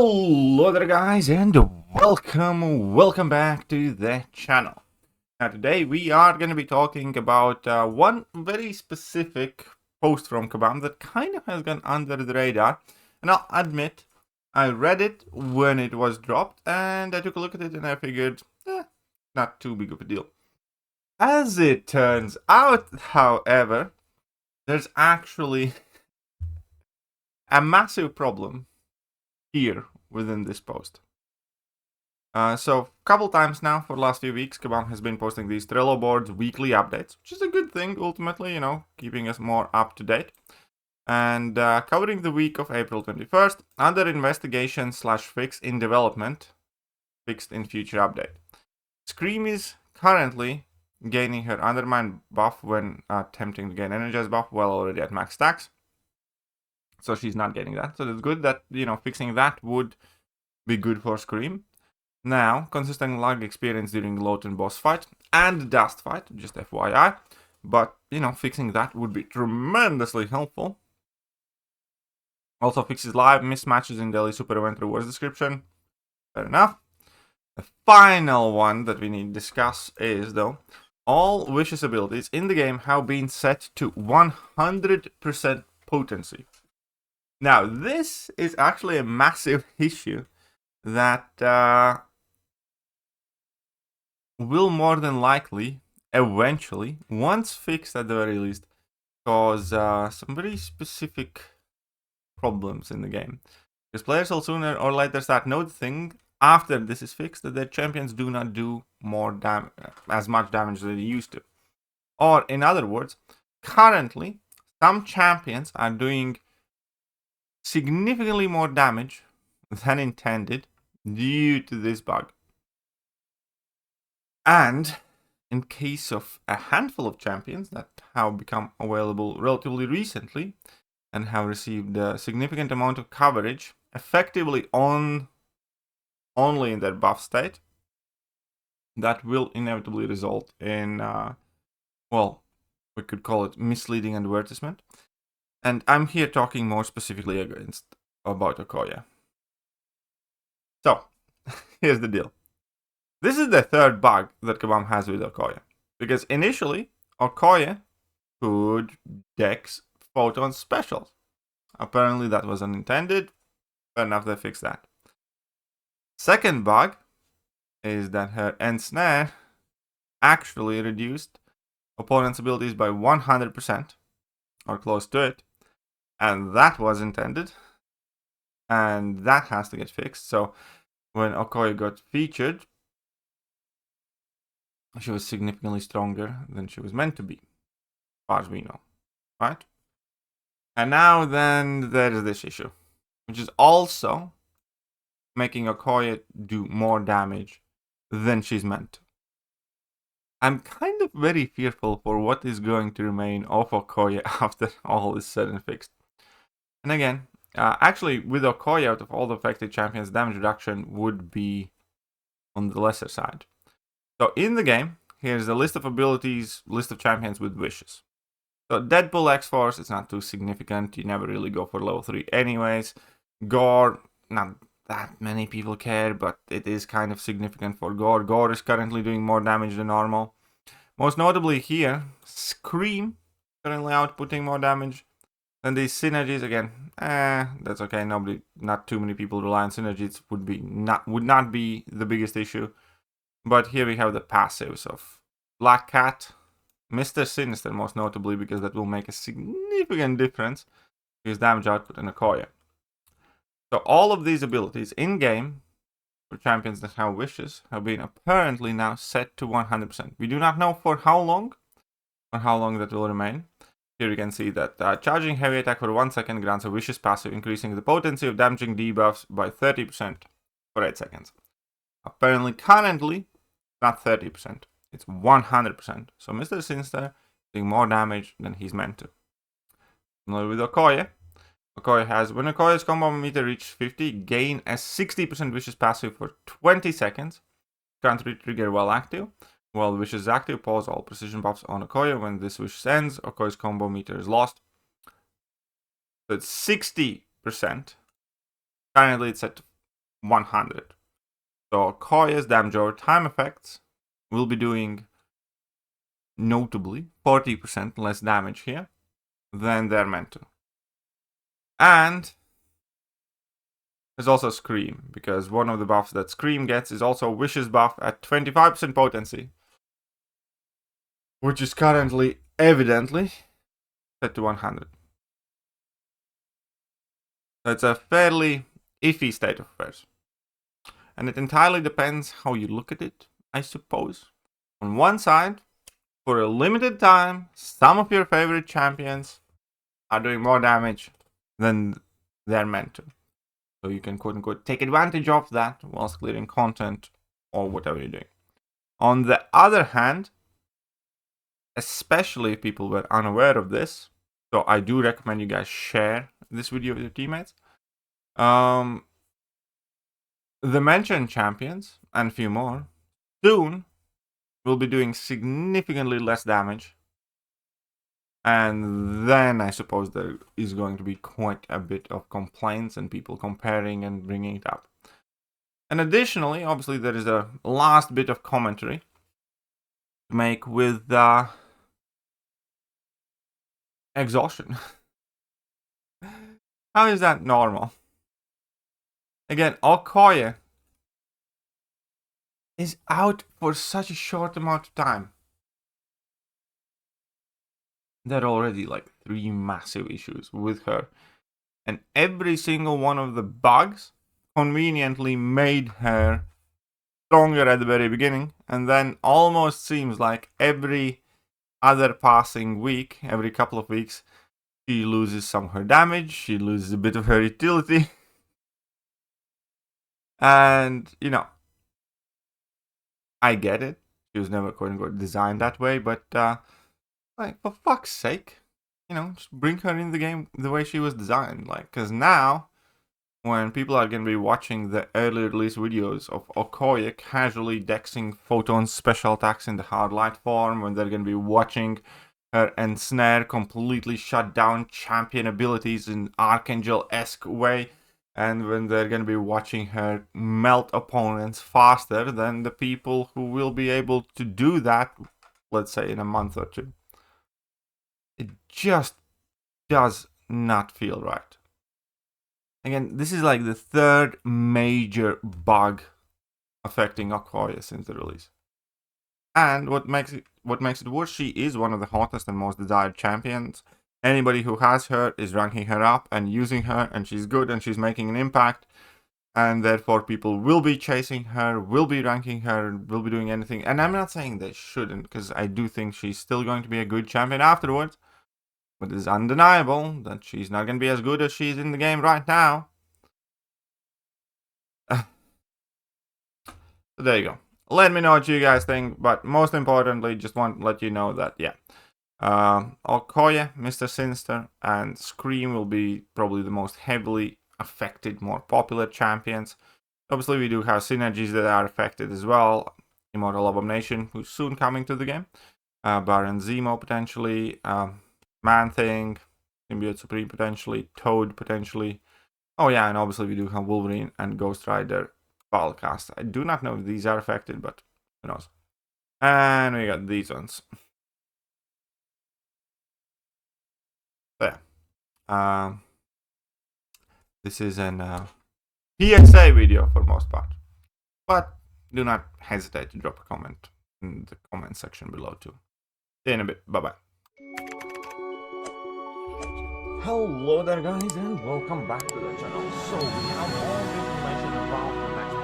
Hello there guys, and welcome back to the channel. Now today we are going to be talking about one very specific post from Kabam that kind of has gone under the radar. And I'll admit, I read it when it was dropped and I took a look at it and I figured, not too big of a deal. As it turns out, however, there's actually a massive problem here within this post. So a couple times now for the last few weeks, Kabam has been posting these Trello boards weekly updates, which is a good thing ultimately, keeping us more up to date. And covering the week of April 21st, under investigation/fix in development, fixed in future update. Scream is currently gaining her undermine buff when attempting to gain energize buff, well already at max stacks. So she's not getting that. So it's good that, fixing that would be good for Scream. Now, consistent lag experience during Lowton boss fight and dust fight, just FYI. But, fixing that would be tremendously helpful. Also fixes live mismatches in daily super event rewards description. Fair enough. The final one that we need to discuss is, though, all Wish's abilities in the game have been set to 100% potency. Now, this is actually a massive issue that will more than likely, eventually, once fixed at the very least, cause some very specific problems in the game. Because players will sooner or later start noticing, after this is fixed, that their champions do not do as much damage as they used to. Or, in other words, currently, some champions are doing significantly more damage than intended due to this bug. And in case of a handful of champions that have become available relatively recently and have received a significant amount of coverage effectively only in their buff state, that will inevitably result in, we could call it misleading advertisement. And I'm here talking more specifically about Okoye. So, here's the deal. This is the third bug that Kabam has with Okoye. Because initially, Okoye could dex photon specials. Apparently that was unintended. Fair enough, they fixed that. Second bug is that her end snare actually reduced opponent's abilities by 100%, or close to it. And that was intended. And that has to get fixed. So when Okoye got featured, she was significantly stronger than she was meant to be, as far as we know. Right? And now then there's this issue, which is also making Okoye do more damage than she's meant to. I'm kind of very fearful for what is going to remain of Okoye after all is said and fixed. And again, actually, with Okoye, out of all the affected champions, damage reduction would be on the lesser side. So in the game, here's a list of abilities, list of champions with wishes. So Deadpool X-Force, it's not too significant. You never really go for level 3 anyways. Gore, not that many people care, but it is kind of significant for Gore. Gore is currently doing more damage than normal. Most notably here, Scream, currently outputting more damage. And these synergies, again, that's okay. Not too many people rely on synergies. Would not be the biggest issue. But here we have the passives of Black Cat, Mr. Sinister, most notably, because that will make a significant difference to his damage output in Okoye. So all of these abilities in game for champions that have wishes have been apparently now set to 100%. We do not know for how long, or how long that will remain. Here you can see that charging heavy attack for 1 second grants a Wish's passive, increasing the potency of damaging debuffs by 30% for 8 seconds. Apparently, currently, not 30%, it's 100%. So Mr. Sinister doing more damage than he's meant to. Similar with Okoye. Okoye has, when Okoye's combo meter reaches 50, gain a 60% Wish's passive for 20 seconds. Can't re-trigger while active. While Wish is active, pause all precision buffs on Okoye. When this Wish ends, Okoye's combo meter is lost. So it's 60%. Currently it's at 100. So Koya's damage over time effects will be doing notably 40% less damage here than they're meant to. And there's also Scream, because one of the buffs that Scream gets is also Wish's buff at 25% potency, which is currently evidently set to 100. So it's a fairly iffy state of affairs. And it entirely depends how you look at it, I suppose. On one side, for a limited time, some of your favorite champions are doing more damage than they're meant to. So you can quote-unquote take advantage of that whilst clearing content or whatever you're doing. On the other hand, especially if people were unaware of this, so I do recommend you guys share this video with your teammates. The mentioned champions, and a few more, soon will be doing significantly less damage. And then I suppose there is going to be quite a bit of complaints and people comparing and bringing it up. And additionally, obviously, there is a last bit of commentary to make with exhaustion. How is that normal? Again, Okoye is out for such a short amount of time. There are already like 3 massive issues with her. And every single one of the bugs conveniently made her stronger at the very beginning. And then almost seems like every other passing week, every couple of weeks, she loses some of her damage, she loses a bit of her utility. And, you know, I get it. She was never, quote-unquote, designed that way, but, like, for fuck's sake, you know, just bring her in the game the way she was designed. Like, because now, when people are going to be watching the early release videos of Okoye casually dexing Photon's special attacks in the hard light form, when they're going to be watching her ensnare completely shut down champion abilities in Archangel-esque way, and when they're going to be watching her melt opponents faster than the people who will be able to do that, let's say, in a month or two. It just does not feel right. Again, this is like the 3rd major bug affecting Okoye since the release. And what makes it worse, she is one of the hottest and most desired champions. Anybody who has her is ranking her up and using her, and she's good and she's making an impact. And therefore people will be chasing her, will be ranking her, will be doing anything. And I'm not saying they shouldn't, because I do think she's still going to be a good champion afterwards. But it's undeniable that she's not going to be as good as she's in the game right now. So there you go. Let me know what you guys think, but most importantly, just want to let you know that, yeah, Okoye, Mr. Sinister, and Scream will be probably the most heavily affected, more popular champions. Obviously, we do have synergies that are affected as well. Immortal Abomination, who's soon coming to the game. Baron Zemo, potentially. Man-Thing, Symbiote Supreme, potentially. Toad, potentially. Oh, yeah, and obviously we do have Wolverine and Ghost Rider Spellcast. I do not know if these are affected, but who knows. And we got these ones. So, yeah. This is an PSA video for most part. But do not hesitate to drop a comment in the comment section below too. See you in a bit. Bye-bye. Hello there guys, and welcome back to the channel. So we have all the information about the next